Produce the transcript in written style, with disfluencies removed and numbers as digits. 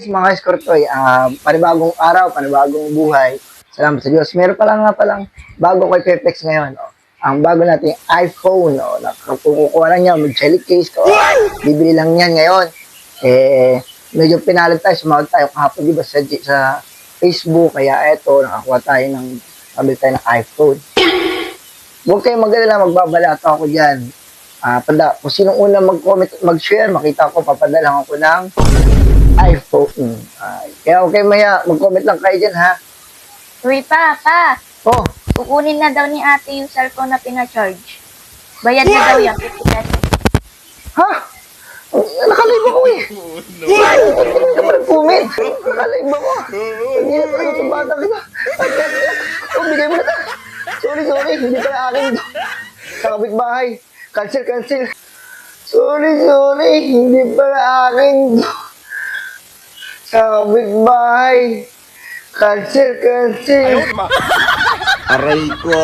Mga eskortoy, panibagong araw, panibagong buhay. Salamat sa Diyos. Meron nga palang bago kay Pepex ngayon. Oh. Ang bago nating iPhone. Oh, kukuha lang niya, mag-jelly case. Oh. Bibili lang yan ngayon. Medyo pinalad tayo, sumawag tayo kahapon, di ba, sa Facebook. Kaya eto, nakakuha tayo pabili tayo ng iPhone. Huwag kayong mag-alala, magbabalata ako dyan. Kung sinong unang mag-comment, mag-share, makita ko, papadala ako ng iPhone. Kaya okay, maya, mag-comment lang kayo dyan, ha? Uy, pa. Oh, Kukunin na daw ni ate yung cellphone na pina-charge. Bayad na daw yan, 50 pesos. ha? Nakalive ako eh. Hindi ka mag-comment. Nakalive ako. Hindi na talaga sa bata kita. Bigay mo na ta. Sorry. Hindi pala akin ito. Sa kapitbahay. Cancel. Sorry. Hindi pala akin ito. Sa kapitbahay. Cancel. Aray ko.